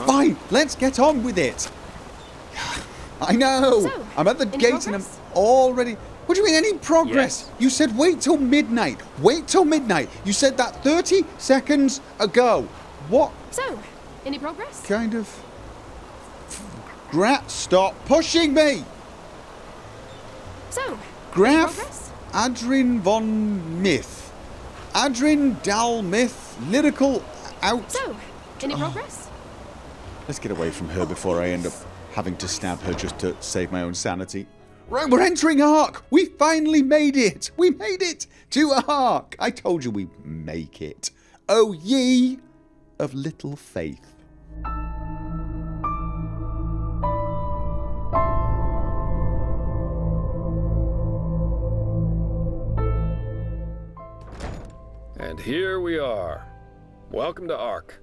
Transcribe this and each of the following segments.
Fine, let's get on with it. I know. So, I'm at the gate progress? and I'm already... What do you mean, any progress? Yes. You said wait till midnight. Wait till midnight. You said that 30 seconds ago. What So, any progress? kind of... Stop pushing me! So, any Graf progress? Adrin von Myth. Adrin Dal Myth. Lyrical out... So, any progress? Let's get away from her before I end up having to stab her just to save my own sanity. Right, we're entering Ark! We finally made it! We made it to Ark! I told you we'd make it. O ye of little faith. And here we are. Welcome to Ark.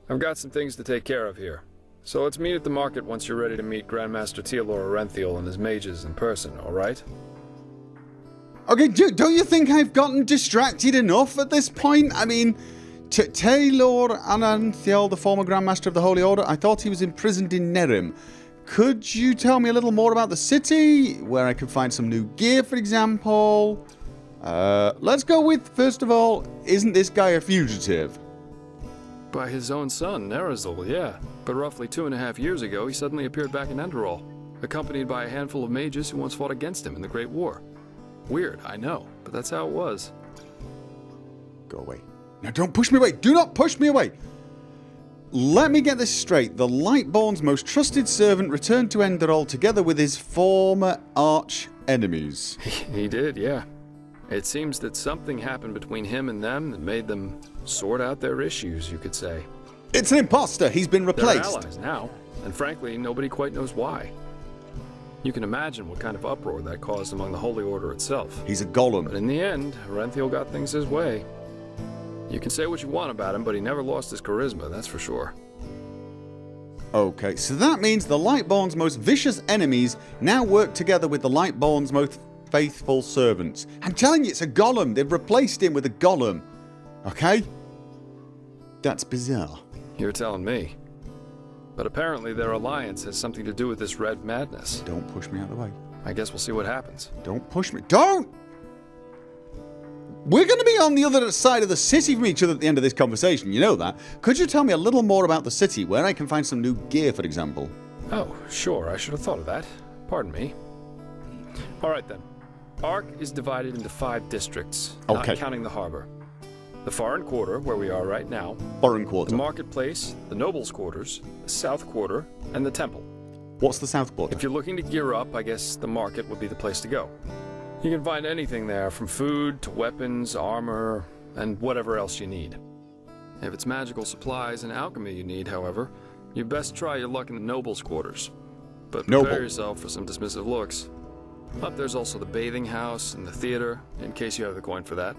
I've got some things to take care of here. So let's meet at the market once you're ready to meet Grandmaster Tealor Orenthiel and his mages in person, alright? Okay, don't you think I've gotten distracted enough at this point? I mean, Tealor Orenthiel, the former Grandmaster of the Holy Order, I thought he was imprisoned in Nerim. Could you tell me a little more about the city? Where I could find some new gear, for example? Let's go with, first of all, isn't this guy a fugitive? By his own son, Nerazul, yeah. But roughly 2.5 years ago, he suddenly appeared back in Enderal, accompanied by a handful of mages who once fought against him in the Great War. Weird, I know, but that's how it was. Go away. Now don't push me away. Do not push me away. Let me get this straight. The Lightborn's most trusted servant returned to Enderal together with his former arch enemies. He did, yeah. It seems that something happened between him and them that made them sort out their issues, you could say. It's an imposter. He's been They're replaced. allies now, and frankly, nobody quite knows why. You can imagine what kind of uproar that caused among the Holy Order itself. He's a golem. But in the end, Orenthiel got things his way. You can say what you want about him, but he never lost his charisma, that's for sure. Okay, so that means the Lightborn's most vicious enemies now work together with the Lightborn's most faithful servants. I'm telling you, it's a golem. They've replaced him with a golem. Okay? That's bizarre. You're telling me. But apparently their alliance has something to do with this red madness. Don't push me out of the way. I guess we'll see what happens. Don't push me. Don't! We're going to be on the other side of the city from each other at the end of this conversation. You know that. Could you tell me a little more about the city, where I can find some new gear, for example? Oh, sure. I should have thought of that. Pardon me. All right, then. Ark is divided into 5 districts, Okay. not counting the harbor. The Foreign Quarter, where we are right now, Foreign the Quarter. Marketplace, the Nobles' Quarters, the South Quarter, and the Temple. What's the South Quarter? If you're looking to gear up, I guess the market would be the place to go. You can find anything there, from food to weapons, armor, and whatever else you need. If it's magical supplies and alchemy you need, however, you best try your luck in the Nobles' Quarters. But prepare Noble. yourself for some dismissive looks. Up there's also the bathing house and the theater, in case you have the coin for that.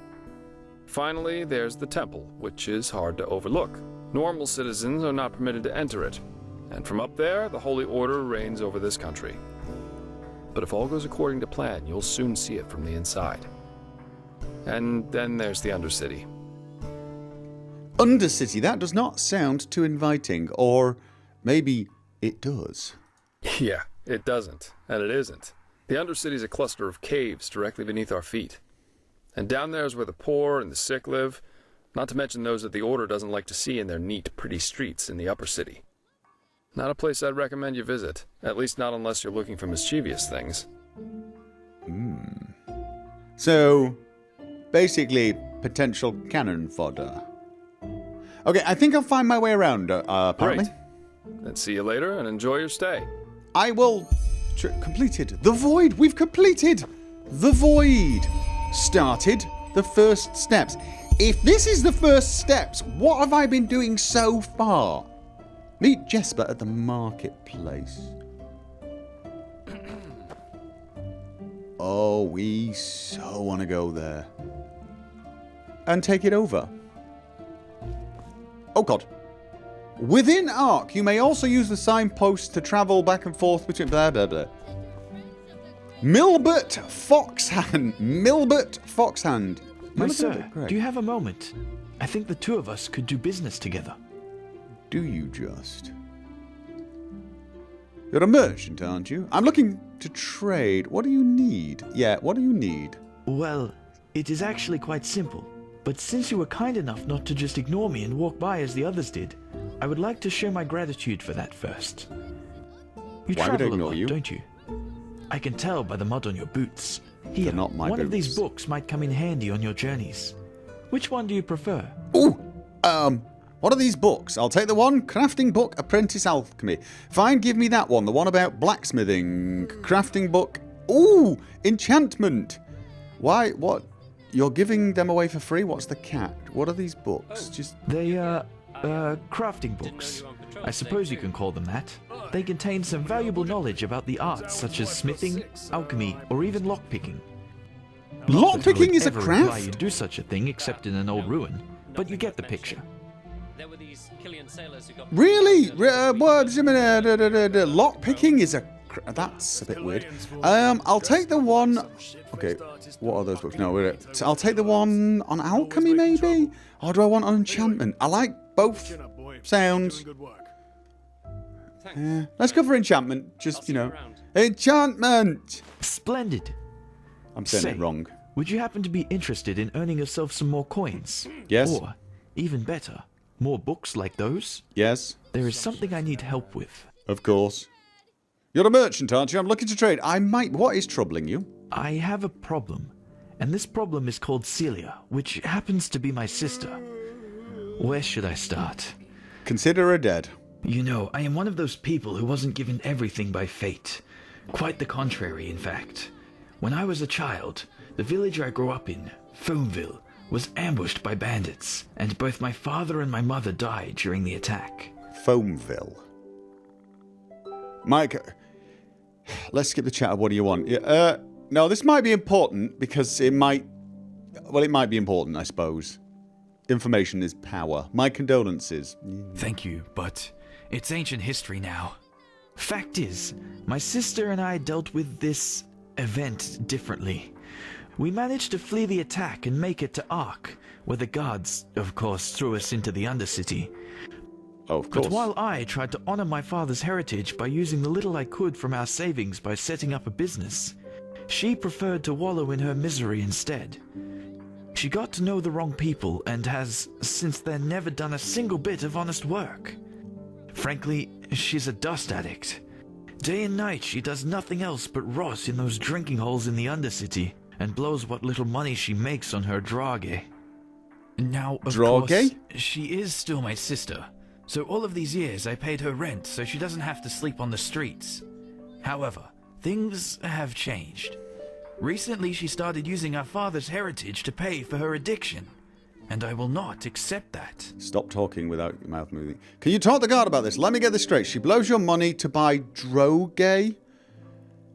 Finally, there's the temple, which is hard to overlook. Normal citizens are not permitted to enter it, and from up there, the Holy Order reigns over this country. But if all goes according to plan, you'll soon see it from the inside. And then there's the Undercity. Undercity, that does not sound too inviting. Or maybe it does. Yeah, it doesn't, and it isn't. The Undercity's a cluster of caves directly beneath our feet. And down there is where the poor and the sick live, not to mention those that the Order doesn't like to see in their neat, pretty streets in the upper city. Not a place I'd recommend you visit, at least not unless you're looking for mischievous things. So, basically, potential cannon fodder. Okay, I think I'll find my way around, apparently. Great. Then see you later and enjoy your stay. I will... completed. The Void! We've completed! The Void! Started the first steps. If this is the first steps, what have I been doing so far? Meet Jesper at the marketplace. Oh, we so want to go there. And take it over. Oh god. Within Ark, you may also use the signposts to travel back and forth between blah blah blah. Milbert Foxhand. Milbert Do you just? You're a merchant, aren't you? I'm looking to trade. What do you need? Yeah, what do you need? Well, it is actually quite simple. But since you were kind enough not to just ignore me and walk by as the others did, I would like to show my gratitude for that first. You Why would I travel a ignore lot, you? don't you? I can tell by the mud on your boots. Here, not my one of these boots. books might come in handy on your journeys. Which one do you prefer? Ooh, what are these books? I'll take the one, crafting book, apprentice alchemy. Fine, give me that one, the one about blacksmithing, crafting book. Ooh, enchantment. Why, what? You're giving them away for free? What's the cat? What are these books? Just They are, crafting books. I suppose you can call them that. They contain some valuable knowledge about the arts such as smithing, alchemy, or even lockpicking. lockpicking is a Ever imply craft? you'd do such a thing except in an old ruin, but you get the picture. There were these Killian sailors who got Really? Lockpicking is a... That's a bit weird. I'll take the one... Okay, what are those books? No, wait. I'll take the one on alchemy, maybe? Or do I want on enchantment? I like both sounds. Yeah. Let's go for enchantment. Just, you know. Enchantment! Splendid. I'm saying it wrong. Would you happen to be interested in earning yourself some more coins? Yes. Or, even better, more books like those? Yes, There is something I need help with. of course. You're a merchant, aren't you? I'm looking to trade. I might... What is troubling you? I have a problem, and this problem is called Celia, which happens to be my sister. Where should I start? Consider her dead. You know, I am one of those people who wasn't given everything by fate. Quite the contrary, in fact. When I was a child, the village I grew up in, Foamville, was ambushed by bandits, and both my father and my mother died during the attack. Foamville. Mike, let's skip the chat. What do you want? No, this might be important because it might... Well, it might be important, I suppose. Information is power. My condolences. Thank you, but it's ancient history now. Fact is, my sister and I dealt with this event differently. We managed to flee the attack and make it to Ark, where the guards, of course, threw us into the Undercity. Oh, of course. But while I tried to honor my father's heritage by using the little I could from our savings by setting up a business, she preferred to wallow in her misery instead. She got to know the wrong people and has, since then, never done a single bit of honest work. Frankly, she's a dust addict. Day and night she does nothing else but rot in those drinking holes in the Undercity and blows what little money she makes on her drage. Now, of Drage? course, she is still my sister, so all of these years I paid her rent so she doesn't have to sleep on the streets. However, things have changed. Recently she started using our father's heritage to pay for her addiction, and I will not accept that. Stop talking without your mouth moving. Can you talk to the guard about this? Let me get this straight. She blows your money to buy droge?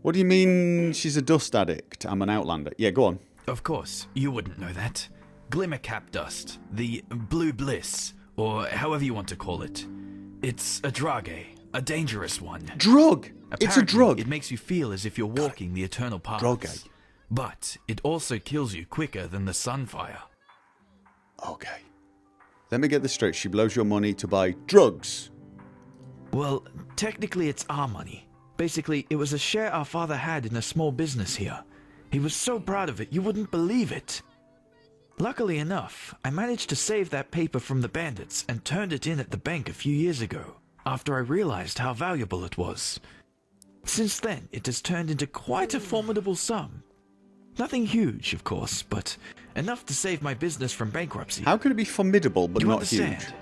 What do you mean she's a dust addict? I'm an outlander. Yeah, go on. Of course, you wouldn't know that. Glimmercap dust, the blue bliss, or however you want to call it. It's a drage, a dangerous one. Drug! It's a Apparently, drug. It makes you feel as if you're walking the eternal paths. Drage. But it also kills you quicker than the sunfire. Okay. Let me get this straight. She blows your money to buy drugs. Well, technically it's our money. Basically, it was a share our father had in a small business here. He was so proud of it, you wouldn't believe it. Luckily enough, I managed to save that paper from the bandits and turned it in at the bank a few years ago, after I realized how valuable it was. Since then, it has turned into quite a formidable sum. Nothing huge, of course, but enough to save my business from bankruptcy. How can it be formidable but You not understand? huge?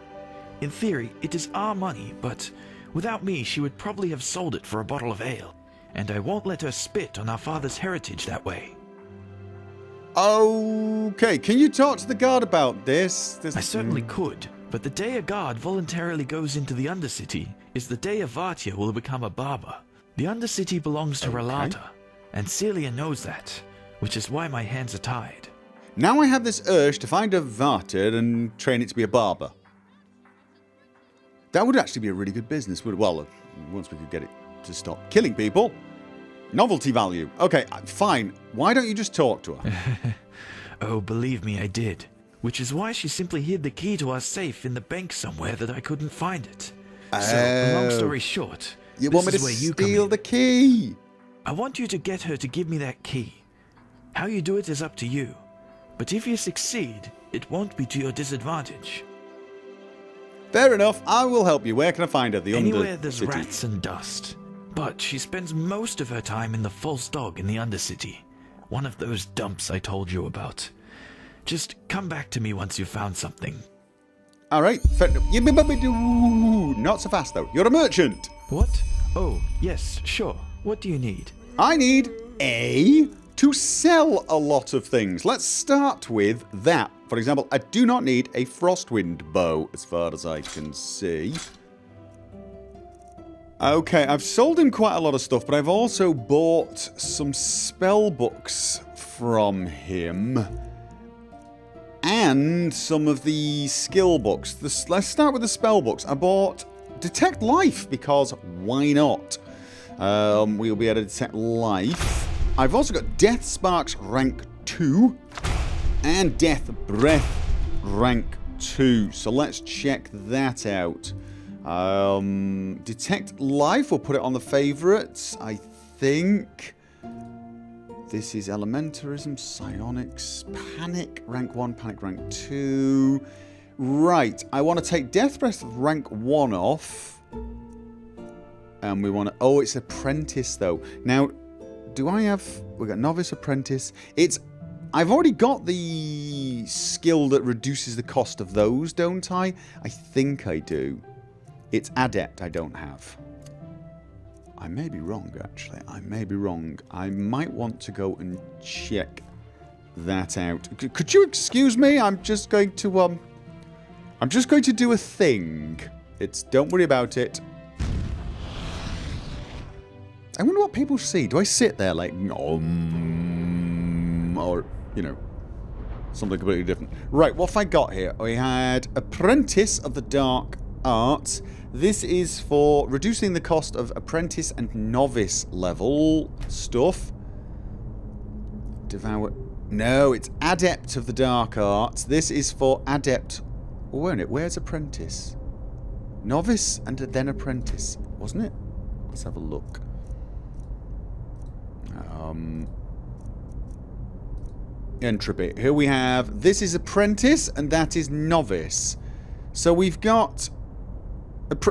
In theory, it is our money, but without me, she would probably have sold it for a bottle of ale, and I won't let her spit on our father's heritage that way. Okay, can you talk to the guard about this? I certainly could, but the day a guard voluntarily goes into the Undercity is the day a Vartia will become a barber. The Undercity belongs to Relata, and Celia knows that, which is why my hands are tied. Now I have this urge to find a Varta and train it to be a barber. That would actually be a really good business, would it? Well, once we could get it to stop killing people. Novelty value. Okay, fine. Why don't you just talk to her? Oh, believe me, I did. which is why she simply hid the key to our safe in the bank somewhere that I couldn't find it. So, long story short, You this want me is to where you come steal in. the key? I want you to get her to give me that key. How you do it is up to you. But if you succeed, it won't be to your disadvantage. Fair enough. I will help you. Where can I find her? The Anywhere there's Undercity. rats and dust. But she spends most of her time in the False Dog in the Undercity. One of those dumps I told you about. Just come back to me once you've found something. All right. Not so fast, though. You're a merchant. What? Oh, yes, sure. What do you need? I need to sell a lot of things. Let's start with that. For example, I do not need a Frostwind bow, as far as I can see. Okay, I've sold him quite a lot of stuff, but I've also bought some spell books from him. And some of the skill books. Let's start with the spell books. I bought Detect Life, because why not? We'll be able to detect life. I've also got Death Sparks rank 2 and Death Breath rank 2. So let's check that out. Detect Life, we'll put it on the favourites, I think. This is Elementarism, Psionics, Panic rank 1, Panic rank 2. Right, I want to take Death Breath rank 1 off. And we want to... Oh, it's Apprentice, though. Now, do I have... We've got Novice, Apprentice. I've already got the skill that reduces the cost of those, don't I? I think I do. It's Adept I don't have. I may be wrong, actually. I may be wrong. I might want to go and check that out. Could you excuse me? I'm just going to do a thing. Don't worry about it. I wonder what people see. Do I sit there like, or, you know, something completely different? Right, what have I got here? We had Apprentice of the Dark Arts. This is for reducing the cost of Apprentice and Novice level stuff. Devour... No, it's Adept of the Dark Arts. This is for Adept... Oh, wait a minute, where's Apprentice? Novice and then Apprentice, wasn't it? Let's have a look. Entropy. Here we have... This is Apprentice and that is Novice. So we've got...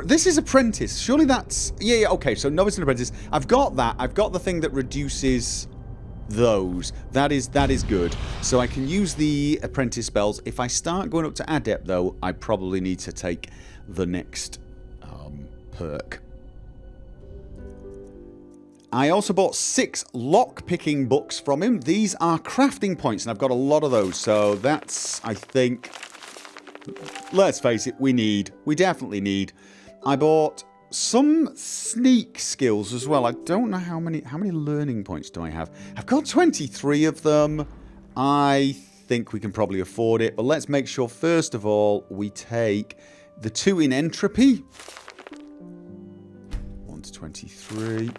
This is Apprentice. Surely that's... Yeah, okay. So Novice and Apprentice. I've got that. I've got the thing that reduces those. That is good. So I can use the Apprentice spells. If I start going up to Adept, though, I probably need to take the next perk. I also bought 6 lock-picking books from him. These are crafting points, and I've got a lot of those. So that's, I think... Let's face it, we definitely need. I bought some sneak skills as well. I don't know how many learning points do I have. I've got 23 of them. I think we can probably afford it. But let's make sure, first of all, we take the 2 in entropy. 1 to 23.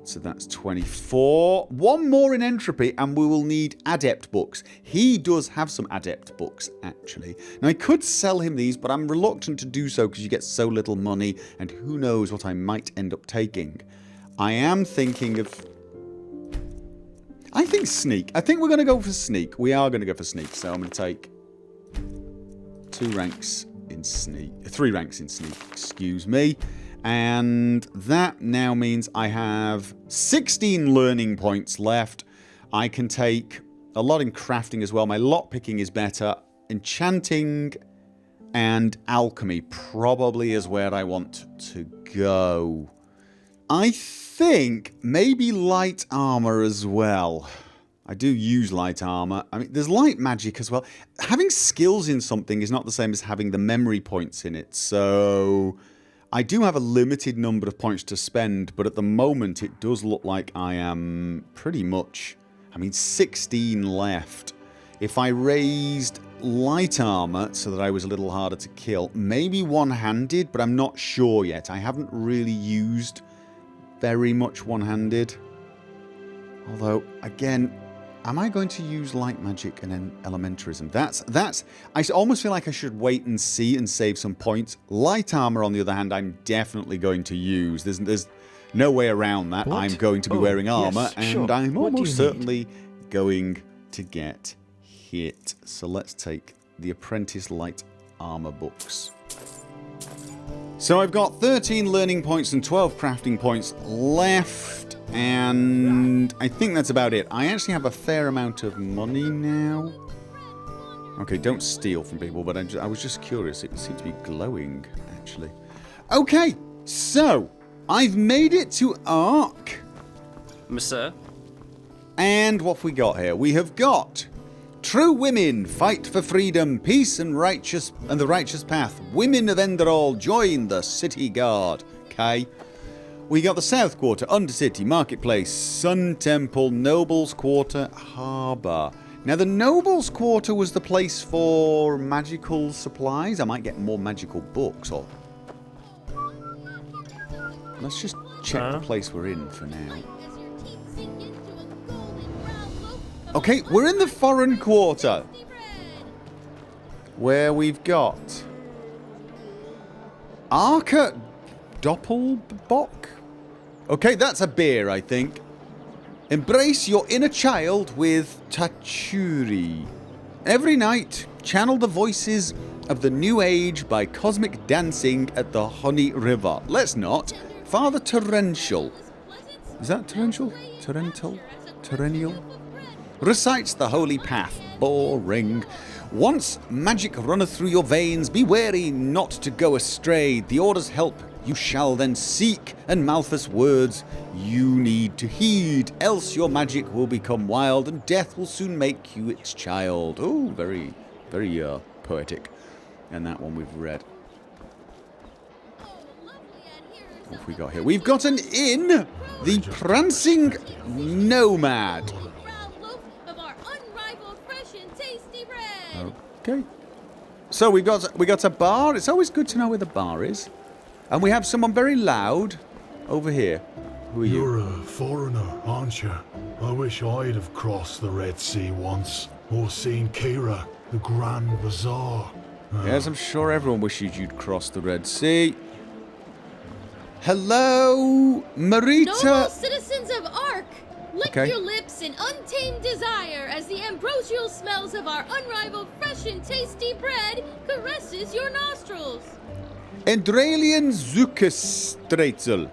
So that's 24. 1 more in entropy, and we will need adept books. He does have some adept books, actually. Now, I could sell him these, but I'm reluctant to do so because you get so little money, and who knows what I might end up taking. I am thinking of... I think sneak. I think we're going to go for sneak. We are going to go for sneak, so I'm going to take 2 ranks in sneak. 3 ranks in sneak, excuse me. And that now means I have 16 learning points left. I can take a lot in crafting as well. My lockpicking is better. Enchanting and alchemy probably is where I want to go. I think maybe light armor as well. I do use light armor. I mean, there's light magic as well. Having skills in something is not the same as having the memory points in it. So... I do have a limited number of points to spend, but at the moment it does look like I am pretty much... I mean, 16 left. If I raised light armor so that I was a little harder to kill, maybe one-handed, but I'm not sure yet. I haven't really used very much one-handed. Although, again, Am I going to use light magic and then elementarism? I almost feel like I should wait and see and save some points. Light armor, on the other hand, I'm definitely going to use. There's no way around that. What? I'm going to be wearing armor, yes, and sure. I'm What do almost you need? certainly going to get hit. So let's take the Apprentice Light Armor books. So I've got 13 learning points and 12 crafting points left, and I think that's about it. I actually have a fair amount of money now. Okay, don't steal from people, but I was just curious. It seemed to be glowing, actually. Okay, so I've made it to Ark. Monsieur? And what have we got here? We have got true women fight for freedom, peace, and the righteous path. Women of Enderal join the city guard. Okay. We got the South Quarter, Undercity, Marketplace, Sun Temple, Nobles Quarter, Harbour. Now the Nobles Quarter was the place for magical supplies. I might get more magical books. Or let's just check the place we're in for now. Okay, we're in the Foreign Quarter, where we've got Arca Doppelbock. Okay, that's a beer, I think. Embrace your inner child with Tachuri. Every night, channel the voices of the new age by cosmic dancing at the Honey River. Let's not. Father Torrential. Is that torrential? Torrential? Recites the holy path. Boring. Once magic runneth through your veins, be wary not to go astray. The order's help you shall then seek, and Malthus' words you need to heed, else your magic will become wild, and death will soon make you its child. Oh, very, very poetic. And that one we've read. What have we got here? We've got an inn, the Prancing Nomad. Okay. So we got a bar. It's always good to know where the bar is. And we have someone very loud over here. Who are you? You're a foreigner, aren't you? I wish I'd have crossed the Red Sea once, or seen Kira, the Grand Bazaar. Yes, I'm sure everyone wishes you'd cross the Red Sea. Hello, Marita. Noble citizens of Ark, lick Okay. your lips in untamed desire as the ambrosial smells of our unrivaled fresh and tasty bread caresses your nostrils. Endralian Zuckerstreitzel.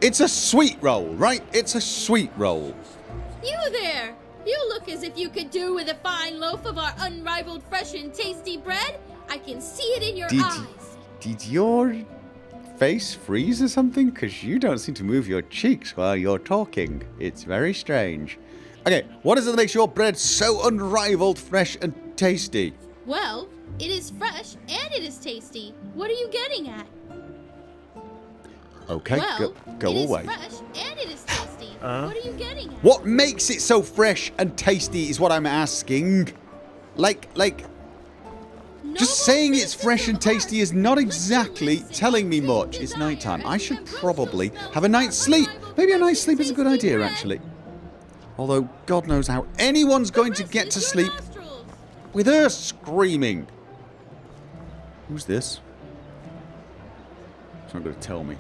It's a sweet roll, right? It's a sweet roll. You there! You look as if you could do with a fine loaf of our unrivaled fresh and tasty bread. I can see it in your eyes. Did your face freeze or something? Because you don't seem to move your cheeks while you're talking. It's very strange. Okay, what is it that makes your bread so unrivaled, fresh, and tasty? Well, it is fresh and it is tasty. What are you getting at? Okay, Well, go it away. is fresh and it is tasty. What are you getting at? What makes it so fresh and tasty is what I'm asking. Like, just saying it's fresh and tasty is not exactly telling me much. It's nighttime. I should probably have a night's sleep. Maybe a night's sleep is a good idea, actually. Although, God knows how anyone's going to get to sleep with her screaming. Who's this? It's not going to tell me.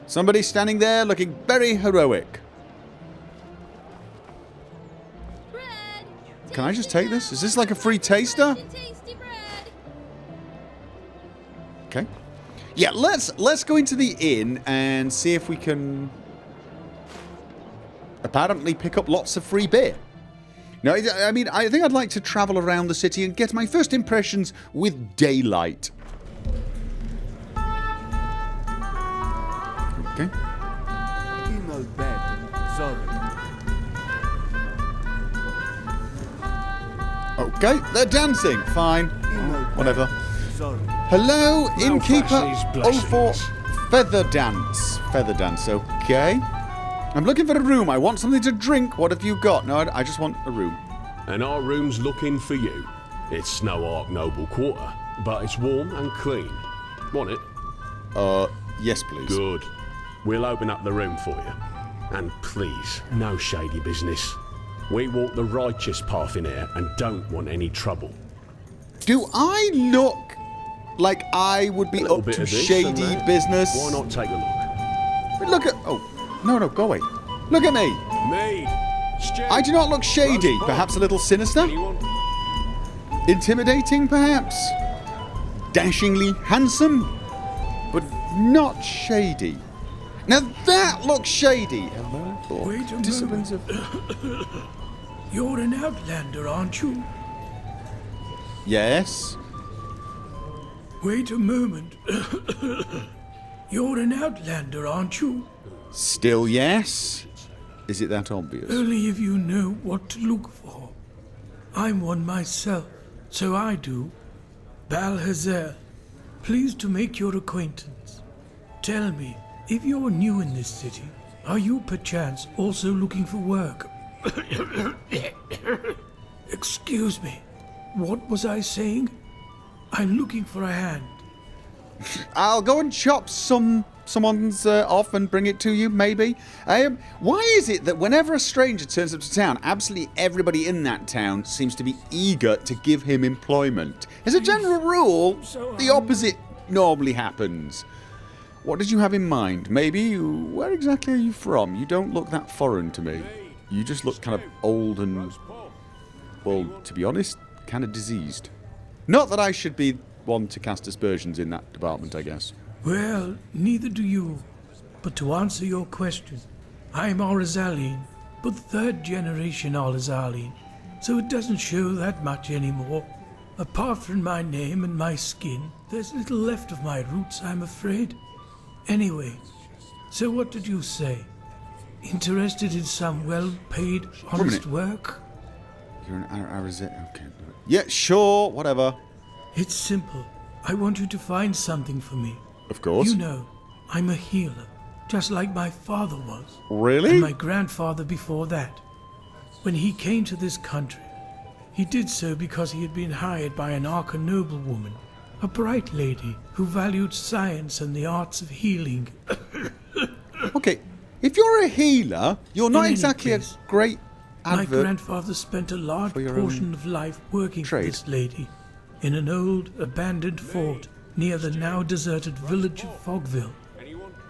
Somebody standing there looking very heroic. Can I just take this? Is this like a free taster? Okay. Yeah, let's go into the inn and see if we can apparently pick up lots of free beer. No, I mean, I think I'd like to travel around the city and get my first impressions with daylight. Okay. Okay, they're dancing. Fine. Whatever. Hello, innkeeper. Oh, for feather dance. Feather dance, okay. I'm looking for a room. I want something to drink. What have you got? No, I just want a room. And our room's looking for you. It's no Ark Noble Quarter, but it's warm and clean. Want it? Yes, please. Good. We'll open up the room for you. And please, no shady business. We walk the righteous path in here and don't want any trouble. Do I look like I would be Little up bit to of this and shady that. business? Why not take a look? But look at... Oh, no, go away. Look at me. Me, Stu. I do not look shady. Rose Pop. Perhaps a little sinister? Anyone? Intimidating, perhaps? Dashingly handsome? But not shady. Now that looks shady. Hello, book. Wait a Disciplines of... You're an outlander, aren't you? Yes. Wait a moment. You're an outlander, aren't you? Still yes. Is it that obvious? Only if you know what to look for. I'm one myself, so I do. Balhazer, pleased to make your acquaintance. Tell me, if you're new in this city, are you perchance also looking for work? Excuse me, what was I saying? I'm looking for a hand. I'll go and chop someone's off and bring it to you, maybe. Why is it that whenever a stranger turns up to town, absolutely everybody in that town seems to be eager to give him employment? As a general rule, the opposite normally happens. What did you have in mind? Maybe, where exactly are you from? You don't look that foreign to me. You just look kind of old and, well, to be honest, kind of diseased. Not that I should be one to cast aspersions in that department, I guess. Well, neither do you. But to answer your question, I'm Orizaline, but third generation Orizaline, so it doesn't show that much anymore. Apart from my name and my skin, there's little left of my roots, I'm afraid. Anyway, so what did you say? Interested in some well-paid, honest work? You're an Arizet. Okay. Yeah, sure, whatever. It's simple. I want you to find something for me. Of course. You know, I'm a healer, just like my father was. Really? And my grandfather before that. When he came to this country, he did so because he had been hired by an Arca noblewoman, a bright lady who valued science and the arts of healing. Okay, if you're a healer, you're not In any exactly case, a great My advert. grandfather spent a large for your portion own of life working for trade. this lady in an old, abandoned fort near the now deserted village of Fogville.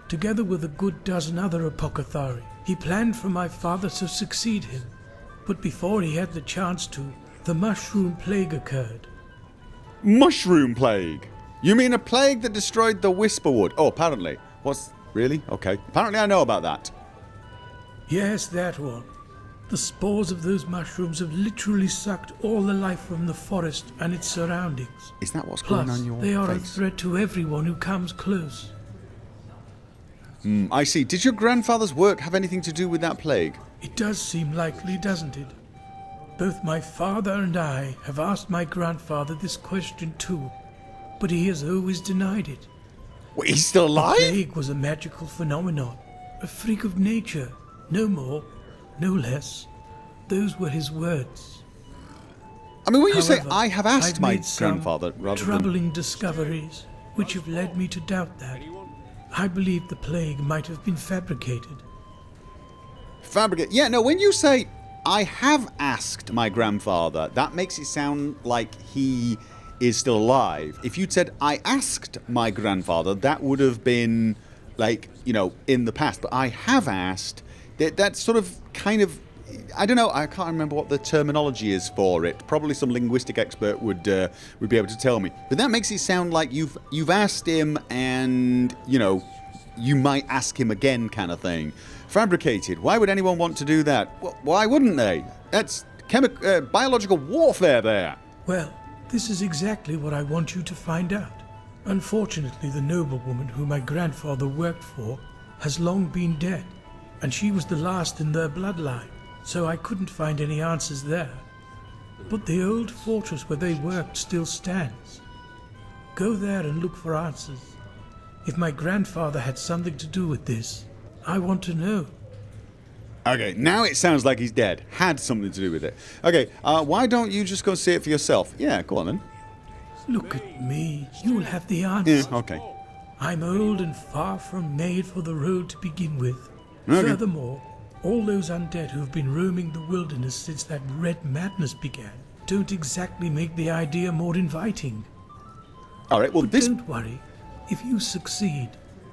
Together with a good dozen other apothecary, he planned for my father to succeed him. But before he had the chance to, the mushroom plague occurred. Mushroom plague? You mean a plague that destroyed the Whisperwood? Oh, apparently. What's... Really? Okay. Apparently I know about that. Yes, that one. The spores of those mushrooms have literally sucked all the life from the forest and its surroundings. Is that what's going Plus, on your they are a face? threat to everyone who comes close. I see. Did your grandfather's work have anything to do with that plague? It does seem likely, doesn't it? Both my father and I have asked my grandfather this question too, but he has always denied it. Wait, he's still The alive? plague was a magical phenomenon, a freak of nature, no more, no less. Those were his words. I mean, when you say However, I have asked I've my made some grandfather rather troubling discoveries, which have led me to doubt that. I believe the plague might have been fabricated. than fabricate. Yeah, no, when you say I have asked my grandfather, that makes it sound like he is still alive. If you'd said I asked my grandfather, that would have been like, you know, in the past. But I have asked, that's sort of kind of, I don't know, I can't remember what the terminology is for it. Probably some linguistic expert would be able to tell me. But that makes it sound like you've asked him and, you know, you might ask him again kind of thing. Fabricated. Why would anyone want to do that? Why wouldn't they? That's biological warfare there. Well, this is exactly what I want you to find out. Unfortunately, the noblewoman who my grandfather worked for has long been dead, and she was the last in their bloodline, so I couldn't find any answers there. But the old fortress where they worked still stands. Go there and look for answers. If my grandfather had something to do with this, I want to know. Okay, now it sounds like he's dead. Had something to do with it. Okay, why don't you just go see it for yourself? Yeah, go on then. Look at me. You'll have the answer. Yeah, okay. I'm old and far from made for the road to begin with. Okay. Furthermore, All those undead who've been roaming the wilderness since that red madness began don't exactly make the idea more inviting. Alright, well, But this... don't worry. If you succeed,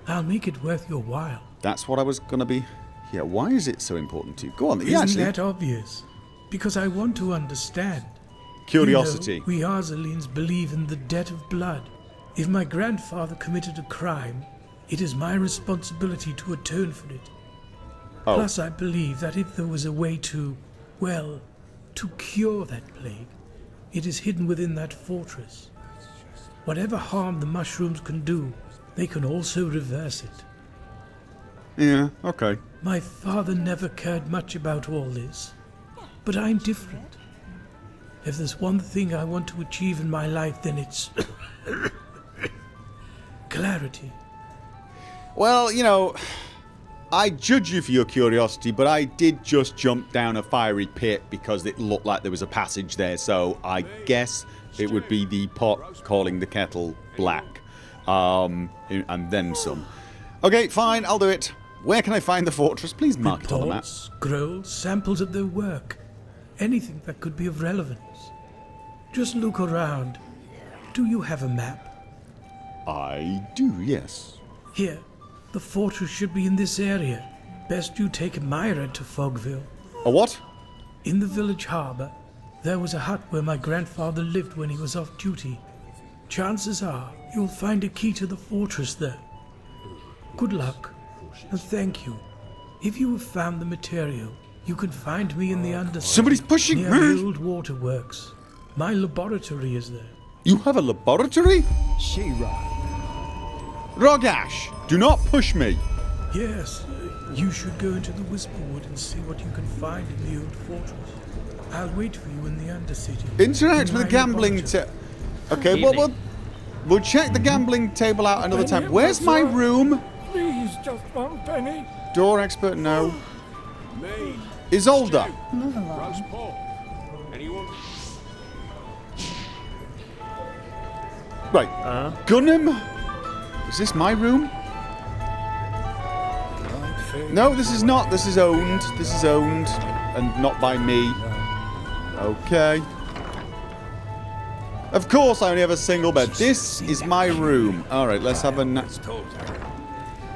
I'll make it worth your while. That's what I was going to be... Yeah, why is it so important to you? Go on. Yeah, Isn't actually, that obvious? Because I want to understand. curiosity. You know, we Arzalines believe in the debt of blood. If my grandfather committed a crime, it is my responsibility to atone for it. Oh. Plus, I believe that if there was a way to, well, to cure that plague, it is hidden within that fortress. Whatever harm the mushrooms can do, they can also reverse it. Yeah, okay. My father never cared much about all this, but I'm different. If there's one thing I want to achieve in my life, then it's clarity. Well, you know, I judge you for your curiosity, but I did just jump down a fiery pit because it looked like there was a passage there, so I guess it would be the pot calling the kettle black. And then some. Okay, fine, I'll do it. Where can I find the fortress? Please mark it on the map. Reports, scrolls, samples of their work. Anything that could be of relevance. Just look around. Do you have a map? I do, yes. Here. The fortress should be in this area. Best you take Myra to Fogville. A what? In the village harbour, there was a hut where my grandfather lived when he was off duty. Chances are you'll find a key to the fortress there. Good luck, and thank you. If you have found the material, you can find me in the underside. Somebody's pushing near me! the old waterworks. My laboratory is there. You have a laboratory? Rogash, do not push me. Yes, you should go into the Whisperwood and see what you can find in the old fortress. I'll wait for you in the Undercity. Interact in with the my gambling laboratory. Okay, well, we'll check the gambling table out another time. Where's my room? Please, just 1 penny. Door expert, no. Me. Isolda. Roast pork. Anyone? Right. Gunham. Is this my room? No, this is not. This is owned. This is owned. And not by me. Okay. Of course, I only have a single bed. This is my room. Alright, let's have a...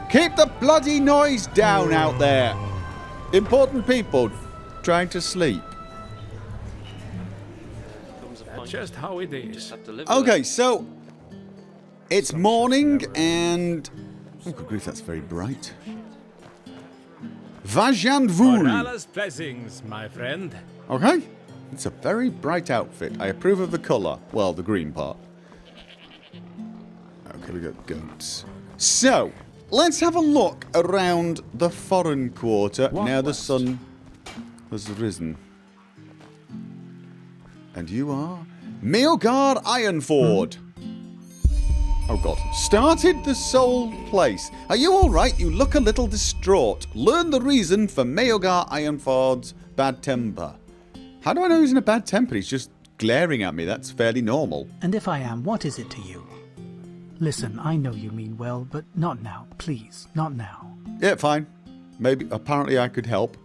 Keep the bloody noise down out there. Important people trying to sleep. That's just how it is. Okay, so... It's morning and... Oh, good grief, that's very bright. Vajanvuri. Allah's blessings, my friend. Okay. It's a very bright outfit. I approve of the colour. Well, the green part. Okay, we got goats. So, let's have a look around the foreign quarter. Now the sun has risen. And you are? Meogar Ironford. Oh god. Started the soul place. Are you alright? You look a little distraught. Learn the reason for Meogar Ironford's bad temper. How do I know he's in a bad temper? He's just glaring at me. That's fairly normal. And if I am, what is it to you? Listen, I know you mean well, but not now. Please, not now. Yeah, fine. Maybe, apparently I could help.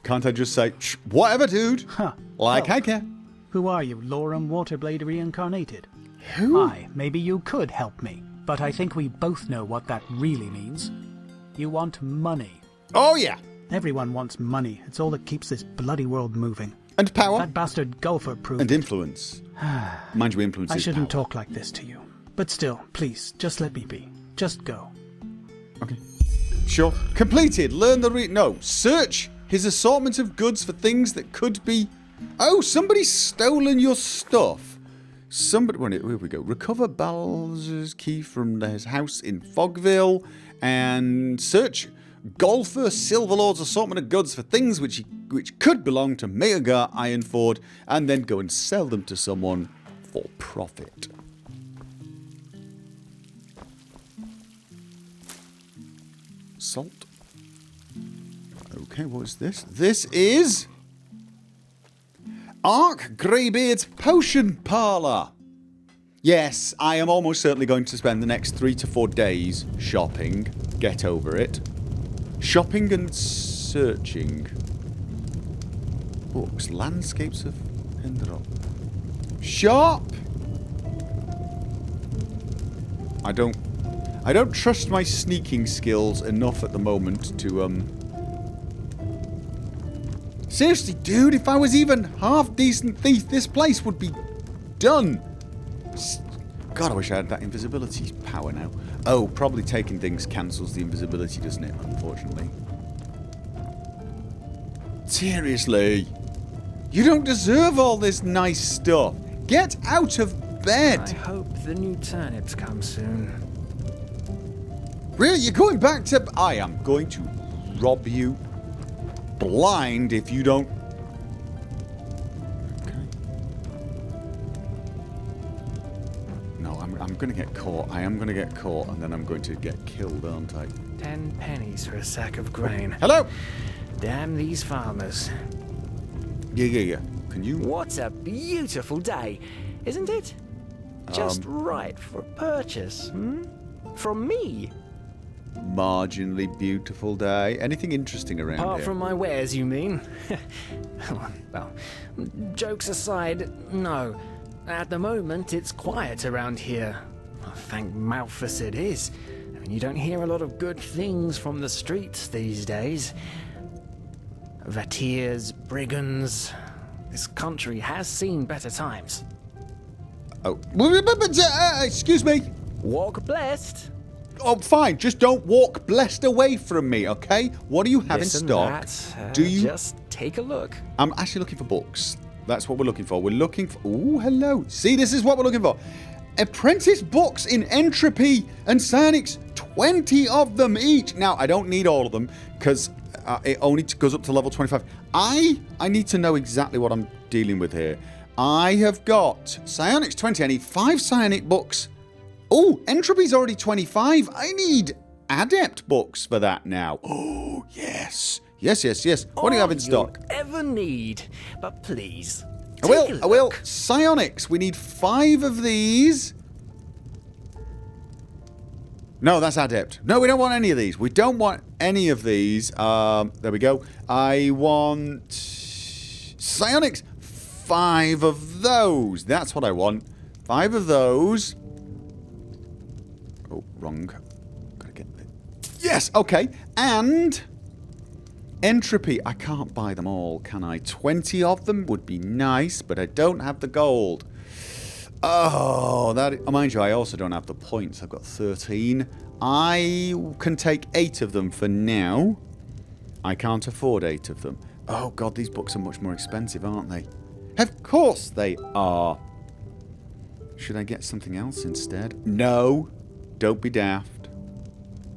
Can't I just say, shh, whatever, dude? Huh. Like Help. I care. Who are you, Lorem Waterblade reincarnated? Who? Aye, maybe you could help me, but I think we both know what that really means. You want money. Oh, yeah. Everyone wants money. It's all that keeps this bloody world moving. And power. That bastard Gopher proved And it. influence. Mind you, influence I is shouldn't power. talk like this to you. But still, please, just let me be. Just go. Okay. Sure. Completed. Learn the No. Search his assortment of goods for things that could be... Oh, somebody's stolen your stuff. Somebody... Here we go. Recover Balzer's key from his house in Fogville. And search Gopher Silverlord's assortment of goods for things which could belong to Meogar Ironford. And then go and sell them to someone for profit. Salt. Okay, what is this? This is... Ark Greybeard's Potion Parlour. Yes, I am almost certainly going to spend the next 3 to 4 days shopping. Get over it. Shopping and searching. Books. Landscapes of Enderal. Shop! I don't trust my sneaking skills enough at the moment to, Seriously, dude, if I was even half decent thief, this place would be done. God, I wish I had that invisibility power now. Oh, probably taking things cancels the invisibility, doesn't it? Unfortunately. Seriously. You don't deserve all this nice stuff. Get out of bed. I hope the new turnips come soon. Really? You're going back to... I am going to rob you blind if you don't... Okay. No, I'm going to get caught. I am going to get caught, and then I'm going to get killed, aren't I? 10 pennies for a sack of grain. Hello? Damn these farmers. Yeah. Can you... What a beautiful day, isn't it? Just right for a purchase, hmm? From me. Marginally beautiful day. Anything interesting around Apart here? from my wares, you mean? Well, jokes aside, no. At the moment, it's quiet around here. Thank Malthus it is. I mean, you don't hear a lot of good things from the streets these days. Vateers, brigands. This country has seen better times. Oh, excuse me. Walk blessed. Oh, fine. Just don't walk blessed away from me, okay? What do you have Listen, in stock? Do you... Just take a look. I'm actually looking for books. That's what we're looking for. We're looking for... Ooh, hello. See, this is what we're looking for. Apprentice books in Entropy and Psionics. 20 of them each. Now, I don't need all of them because it only goes up to level 25. I need to know exactly what I'm dealing with here. I have got Psionics 20. I need 5 Psionic books. Oh, Entropy's already 25. I need Adept books for that now. Oh, yes. Yes. What do you have in stock? Ever need, but please. I will. Psionics. We need 5 of these. No, that's Adept. No, we don't want any of these. We don't want any of these. There we go. I want Psionics. 5 of those. That's what I want. 5 of those. Oh, wrong. Gotta get it. Yes, okay. And Entropy. I can't buy them all, can I? 20 of them would be nice, but I don't have the gold. Oh, mind you, I also don't have the points. I've got 13. I can take 8 of them for now. I can't afford 8 of them. Oh, God, these books are much more expensive, aren't they? Of course they are. Should I get something else instead? No. Don't be daft.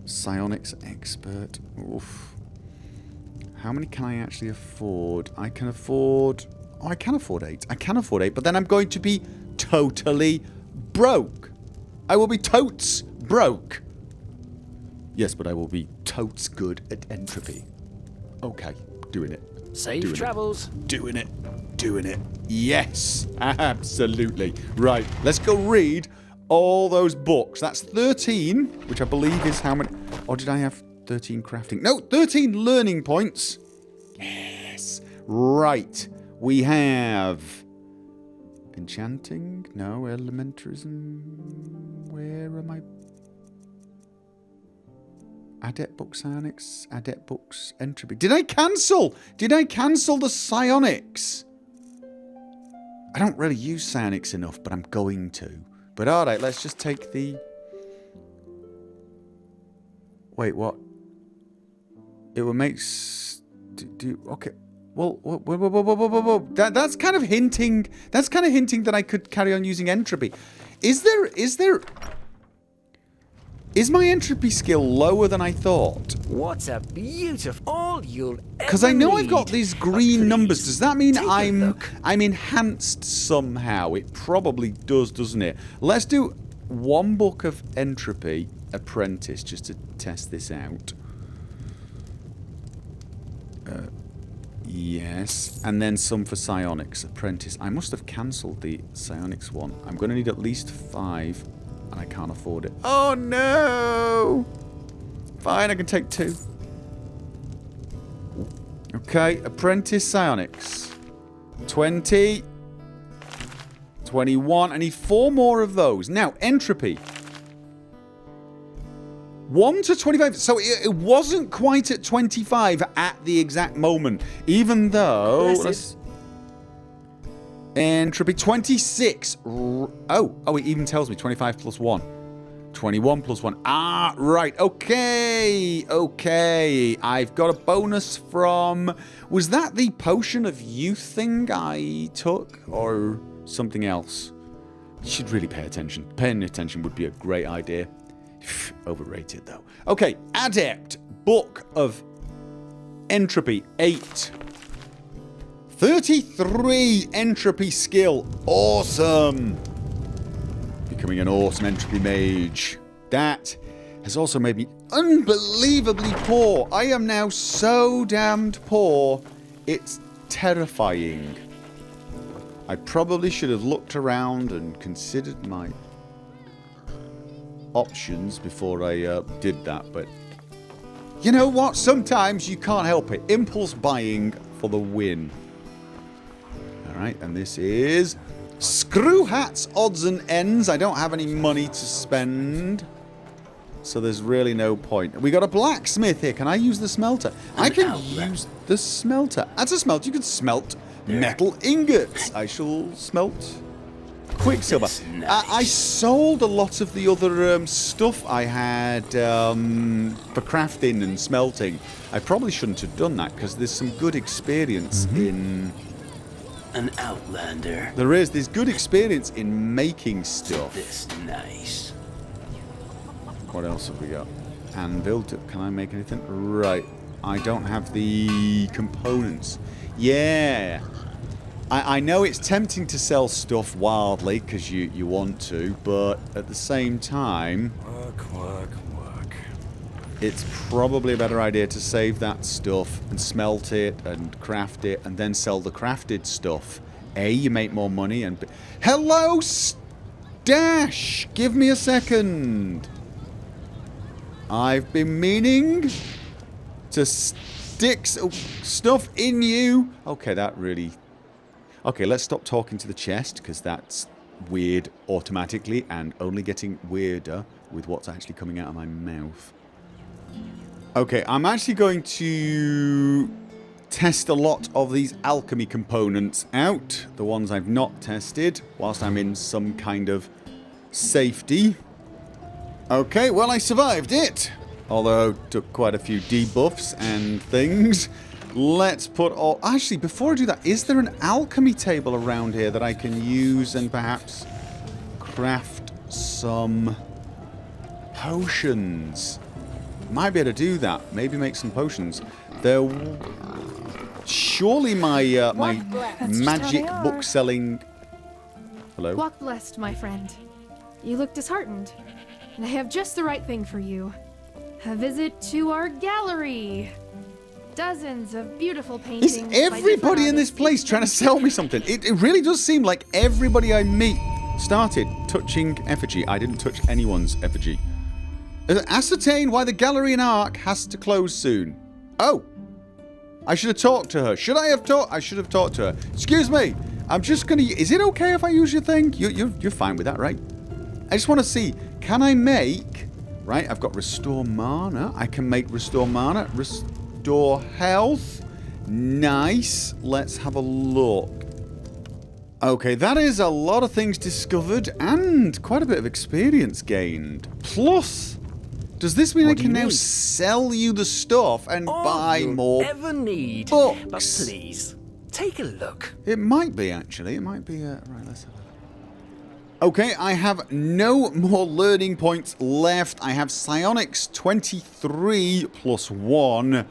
Psionics expert. Oof. How many can I actually afford? I can afford... Oh, I can afford 8. I can afford 8, but then I'm going to be totally broke. I will be totes broke. Yes, but I will be totes good at Entropy. Okay, doing it. Safe travels. Doing it. Yes, absolutely. Right, let's go read all those books. That's 13, which I believe is how many... Or did I have 13 crafting? No, 13 learning points. Yes. Right. We have... Enchanting? No. Elementarism? Where am I? Adept books, Psionics. Adept books, Entropy. Did I cancel? Did I cancel the Psionics? I don't really use Psionics enough, but I'm going to. But alright, let's just take the... Wait, what? It will make... Okay. Well, whoa. That's kind of hinting... That's kind of hinting that I could carry on using Entropy. Is my Entropy skill lower than I thought? What a beautiful... All you'll ever Because I know I've got need. these green numbers. Does that mean take a look. I'm enhanced somehow? It probably does, doesn't it? Let's do 1 book of Entropy Apprentice just to test this out. Yes. And then some for Psionics Apprentice. I must have cancelled the Psionics one. I'm going to need at least 5. And I can't afford it. Oh, no! Fine, I can take 2. Ooh. Okay, apprentice psionics. 20. 21. I need 4 more of those. Now, entropy. 1 to 25. So it wasn't quite at 25 at the exact moment. Even though... Entropy 26. Oh, it even tells me 25 plus 1. 21 plus 1. Ah, right. Okay. Okay. I've got a bonus from... Was that the potion of youth thing I took? Or something else? You should really pay attention. Paying attention would be a great idea. Overrated, though. Okay. Adept. Book of Entropy. 8. 33 entropy skill. Awesome. Becoming an awesome entropy mage. That has also made me unbelievably poor. I am now so damned poor. It's terrifying. I probably should have looked around and considered my options before I did that. But you know what? Sometimes you can't help it. Impulse buying for the win. Alright, and this is... Screw hats, odds and ends. I don't have any money to spend. So there's really no point. We got a blacksmith here. Can I use the smelter? I can use the smelter. As a smelter, you can smelt metal ingots. I shall smelt quicksilver. I sold a lot of the other stuff I had for crafting and smelting. I probably shouldn't have done that because there's some good experience in... An outlander. There's good experience in making stuff. This nice. What else have we got? Anvil. Can I make anything? Right. I don't have the components. Yeah. I know it's tempting to sell stuff wildly because you want to, but at the same time... Work. It's probably a better idea to save that stuff and smelt it and craft it and then sell the crafted stuff. A, you make more money and... Hello, Stash! Give me a second. I've been meaning to stick stuff in you. Okay, that really... Okay, let's stop talking to the chest because that's weird automatically and only getting weirder with what's actually coming out of my mouth. Okay, I'm actually going to test a lot of these alchemy components out. The ones I've not tested, whilst I'm in some kind of safety. Okay, well, I survived it. Although, took quite a few debuffs and things. Let's put all... Actually, before I do that, is there an alchemy table around here that I can use and perhaps craft some potions? Might be able to do that. Maybe make some potions. There... Surely my my magic book selling... Hello? Walk blessed, my friend. You look disheartened. And I have just the right thing for you. A visit to our gallery. Dozens of beautiful paintings. Is everybody in this place trying to sell me something? It really does seem like everybody I meet started touching effigy. I didn't touch anyone's effigy. Ascertain why the gallery in Ark has to close soon. Oh. I should have talked to her. Should I have talked? I should have talked to her. Excuse me. I'm just going to... Is it okay if I use your thing? You're fine with that, right? I just want to see. Can I make... Right, I've got restore mana. I can make restore mana. Restore health. Nice. Let's have a look. Okay, that is a lot of things discovered and quite a bit of experience gained. Plus, does this mean I can now sell you the stuff and buy more ever need books? But please, take a look. It might be, actually. It might be... right, let's have a look. Okay, I have no more learning points left. I have psionics 23 plus 1.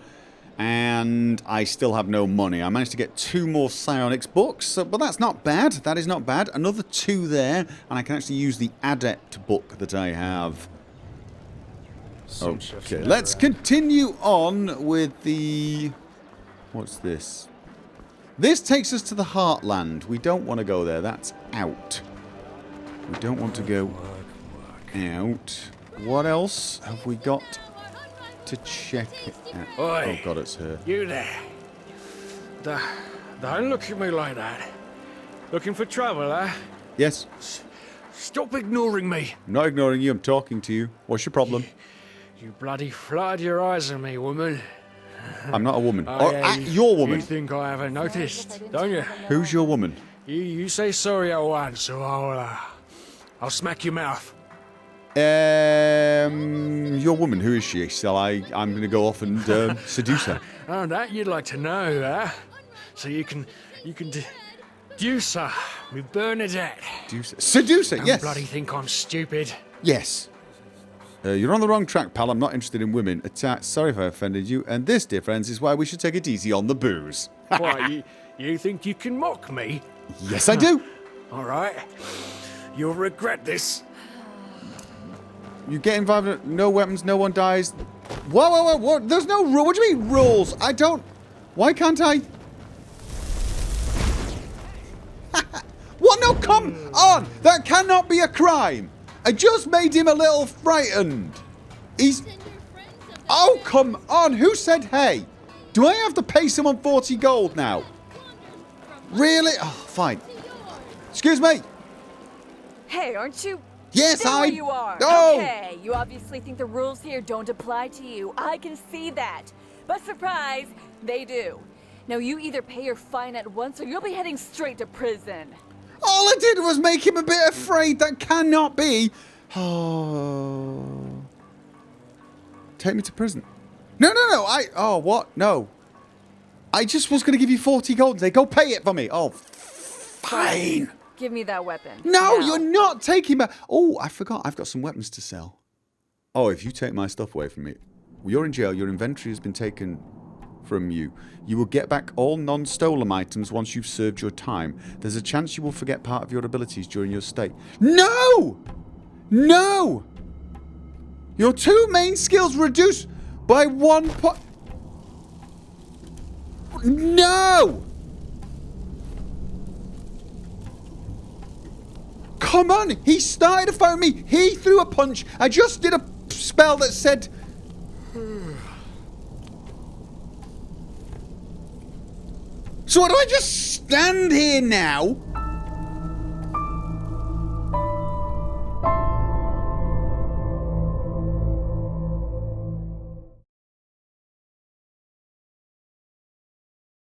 And I still have no money. I managed to get 2 more psionics books, but that's not bad. That is not bad. Another 2 there, and I can actually use the adept book that I have. Okay, let's continue on with the... What's this? This takes us to the Heartland. We don't want to go there. That's out. We don't want to go out. What else have we got to check it out? Oi, oh god, it's her. You there. Don't look at me like that. Looking for trouble, eh? Yes. Stop ignoring me. I'm not ignoring you. I'm talking to you. What's your problem? You bloody fluttered your eyes at me, woman. I'm not a woman. Oh, Or yeah, your woman. You think I haven't noticed, don't you? Who's your woman? You say sorry at once, so I'll smack your mouth. Your woman. Who is she? I'm going to go off and seduce her. Oh, that you'd like to know, huh? So you can deduce her, me Bernadette. Seduce her, Don't yes. bloody think I'm stupid. Yes. You're on the wrong track, pal. I'm not interested in women. Sorry if I offended you. And this, dear friends, is why we should take it easy on the booze. Why, you think you can mock me? Yes, I do. All right. You'll regret this. You get involved. No weapons. No one dies. Whoa. What? There's no rule. What do you mean rules? I don't. Why can't I? What? No, come on. That cannot be a crime. I just made him a little frightened. Oh, come on. Who said hey? Do I have to pay someone 40 gold now? Really? Oh, fine. Excuse me. Hey, aren't you? Yes, Stay where you are. Oh. Okay, you obviously think the rules here don't apply to you. I can see that. But surprise, they do. Now you either pay your fine at once or you'll be heading straight to prison. All I did was make him a bit afraid. That cannot be. Oh. Take me to prison. No. Oh, what? No. I just was going to give you 40 gold. They go pay it for me. Oh, fine. Give me that weapon. No, now. you're not taking my... Oh, I forgot. I've got some weapons to sell. Oh, if you take my stuff away from me, you're in jail. Your inventory has been taken from you. You will get back all non-stolen items once you've served your time. There's a chance you will forget part of your abilities during your stay. No! No! Your 2 main skills reduced by 1 point... No! Come on! He started to fight me. He threw a punch. I just did a spell that said... So what, do I just stand here now